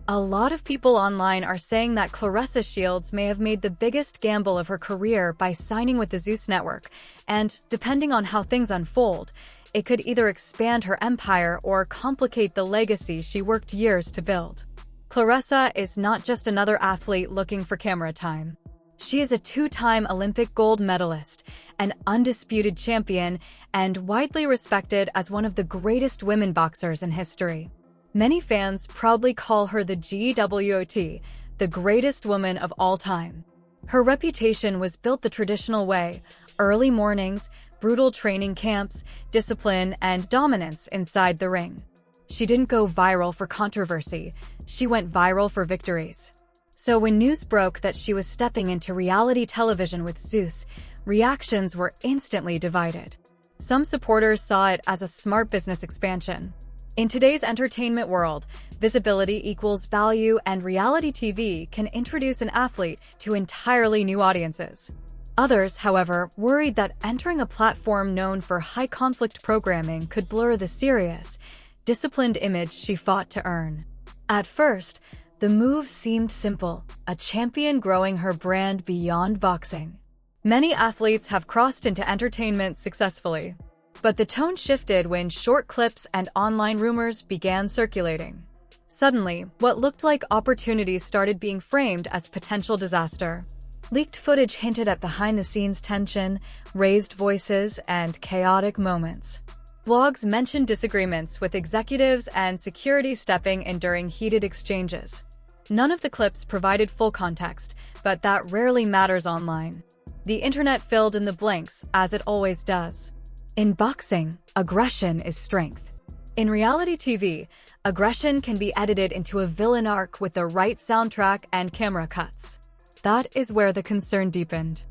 A lot of people online are saying that Claressa Shields may have made the biggest gamble of her career by signing with the Zeus network, and, depending on how things unfold, it could either expand her empire or complicate the legacy she worked years to build. Claressa is not just another athlete looking for camera time. She is a two-time Olympic gold medalist, an undisputed champion, and widely respected as one of the greatest women boxers in history. Many fans proudly call her the GWOT, the greatest woman of all time. Her reputation was built the traditional way: early mornings, brutal training camps, discipline, and dominance inside the ring. She didn't go viral for controversy, she went viral for victories. So when news broke that she was stepping into reality television with Zeus, reactions were instantly divided. Some supporters saw it as a smart business expansion. In today's entertainment world, visibility equals value, and reality TV can introduce an athlete to entirely new audiences. Others, however, worried that entering a platform known for high-conflict programming could blur the serious, disciplined image she fought to earn. At first, the move seemed simple: a champion growing her brand beyond boxing. Many athletes have crossed into entertainment successfully. But the tone shifted when short clips and online rumors began circulating. Suddenly, what looked like opportunities started being framed as potential disaster. Leaked footage hinted at behind-the-scenes tension, raised voices, and chaotic moments. Blogs mentioned disagreements with executives and security stepping in during heated exchanges. None of the clips provided full context, but that rarely matters online. The internet filled in the blanks, as it always does. In boxing, aggression is strength. In reality TV, aggression can be edited into a villain arc with the right soundtrack and camera cuts. That is where the concern deepened.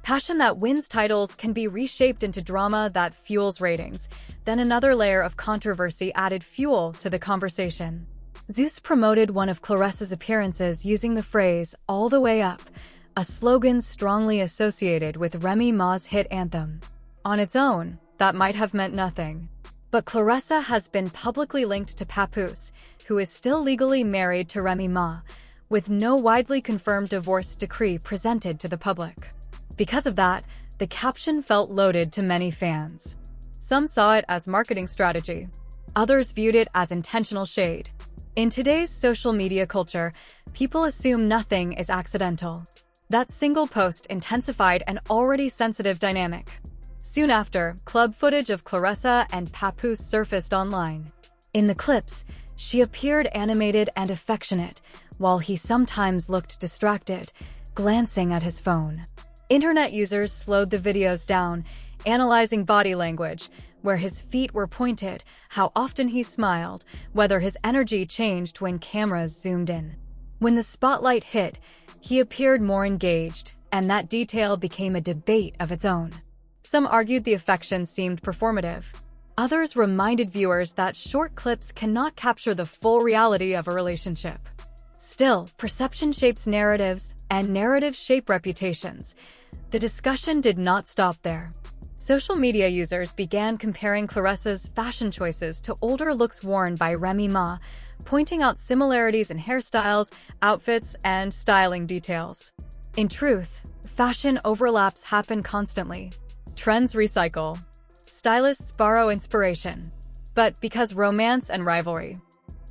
Passion that wins titles can be reshaped into drama that fuels ratings. Then another layer of controversy added fuel to the conversation. Zeus promoted one of Claressa's appearances using the phrase "all the way up," a slogan strongly associated with Remy Ma's hit anthem. On its own, that might have meant nothing. But Claressa has been publicly linked to Papoose, who is still legally married to Remy Ma, with no widely confirmed divorce decree presented to the public. Because of that, the caption felt loaded to many fans. Some saw it as marketing strategy. Others viewed it as intentional shade. In today's social media culture, people assume nothing is accidental. That single post intensified an already sensitive dynamic. Soon after, club footage of Claressa and Papoose surfaced online. In the clips, she appeared animated and affectionate, while he sometimes looked distracted, glancing at his phone. Internet users slowed the videos down, analyzing body language, where his feet were pointed, how often he smiled, whether his energy changed when cameras zoomed in. When the spotlight hit, he appeared more engaged, and that detail became a debate of its own. Some argued the affection seemed performative. Others reminded viewers that short clips cannot capture the full reality of a relationship. Still, perception shapes narratives, and narratives shape reputations. The discussion did not stop there. Social media users began comparing Claressa's fashion choices to older looks worn by Remy Ma, pointing out similarities in hairstyles, outfits, and styling details. In truth, fashion overlaps happen constantly. Trends recycle. Stylists borrow inspiration. But because romance and rivalry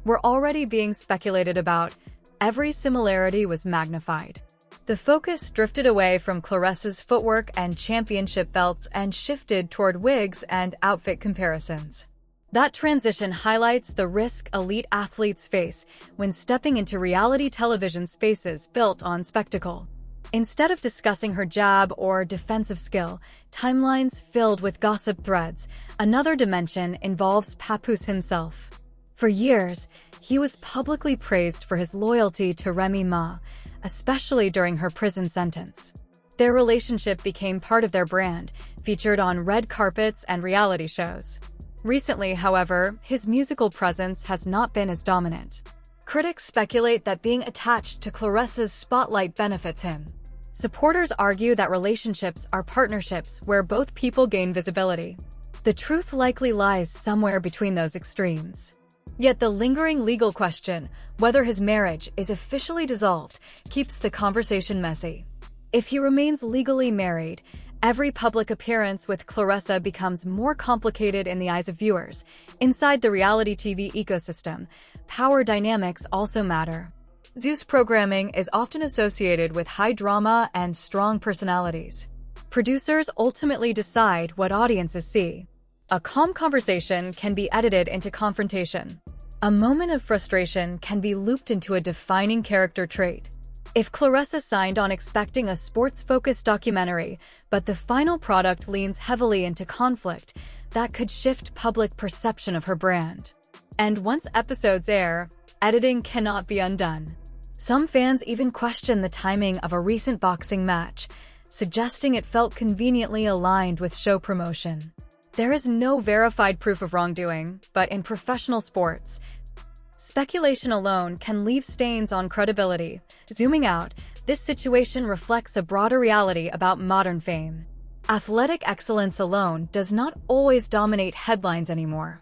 were already being speculated about, every similarity was magnified. The focus drifted away from Claressa's footwork and championship belts and shifted toward wigs and outfit comparisons. That transition highlights the risk elite athletes face when stepping into reality television spaces built on spectacle. Instead of discussing her jab or defensive skill, timelines filled with gossip threads. Another dimension involves Papoose himself. For years, he was publicly praised for his loyalty to Remy Ma, especially during her prison sentence. Their relationship became part of their brand, featured on red carpets and reality shows. Recently, however, his musical presence has not been as dominant. Critics speculate that being attached to Claressa's spotlight benefits him. Supporters argue that relationships are partnerships where both people gain visibility. The truth likely lies somewhere between those extremes. Yet the lingering legal question, whether his marriage is officially dissolved, keeps the conversation messy. If he remains legally married, every public appearance with Claressa becomes more complicated in the eyes of viewers. Inside the reality TV ecosystem, power dynamics also matter. Zeus programming is often associated with high drama and strong personalities. Producers ultimately decide what audiences see. A calm conversation can be edited into confrontation. A moment of frustration can be looped into a defining character trait. If Claressa signed on expecting a sports-focused documentary, but the final product leans heavily into conflict, that could shift public perception of her brand. And once episodes air, editing cannot be undone. Some fans even question the timing of a recent boxing match, suggesting it felt conveniently aligned with show promotion. There is no verified proof of wrongdoing, but in professional sports, speculation alone can leave stains on credibility. Zooming out, this situation reflects a broader reality about modern fame. Athletic excellence alone does not always dominate headlines anymore.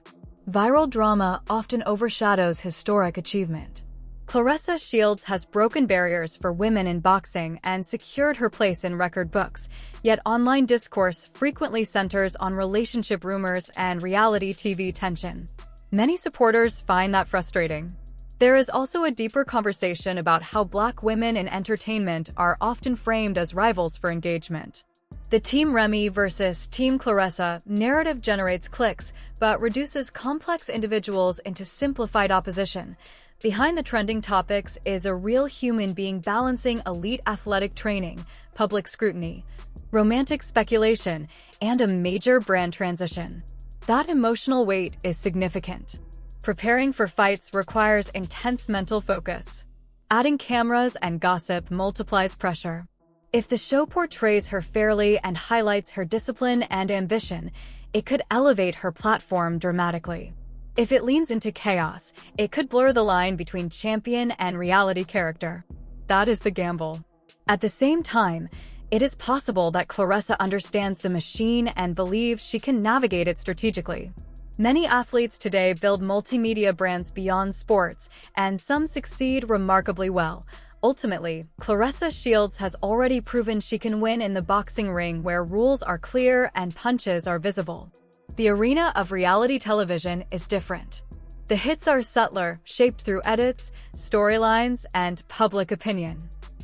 Viral drama often overshadows historic achievement. Claressa Shields has broken barriers for women in boxing and secured her place in record books, yet online discourse frequently centers on relationship rumors and reality TV tension. Many supporters find that frustrating. There is also a deeper conversation about how Black women in entertainment are often framed as rivals for engagement. The Team Remy versus Team Claressa narrative generates clicks, but reduces complex individuals into simplified opposition. Behind the trending topics is a real human being balancing elite athletic training, public scrutiny, romantic speculation, and a major brand transition. That emotional weight is significant. Preparing for fights requires intense mental focus. Adding cameras and gossip multiplies pressure. If the show portrays her fairly and highlights her discipline and ambition, it could elevate her platform dramatically. If it leans into chaos, it could blur the line between champion and reality character. That is the gamble. At the same time, it is possible that Claressa understands the machine and believes she can navigate it strategically. Many athletes today build multimedia brands beyond sports, and some succeed remarkably well. Ultimately, Claressa Shields has already proven she can win in the boxing ring where rules are clear and punches are visible. The arena of reality television is different. The hits are subtler, shaped through edits, storylines, and public opinion.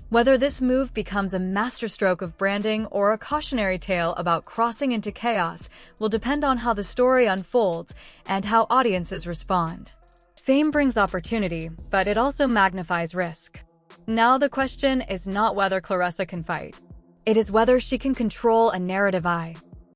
Whether this move becomes a masterstroke of branding or a cautionary tale about crossing into chaos will depend on how the story unfolds and how audiences respond. Fame brings opportunity, but it also magnifies risk. Now the question is not whether Claressa can fight. It is whether she can control a narrative eye.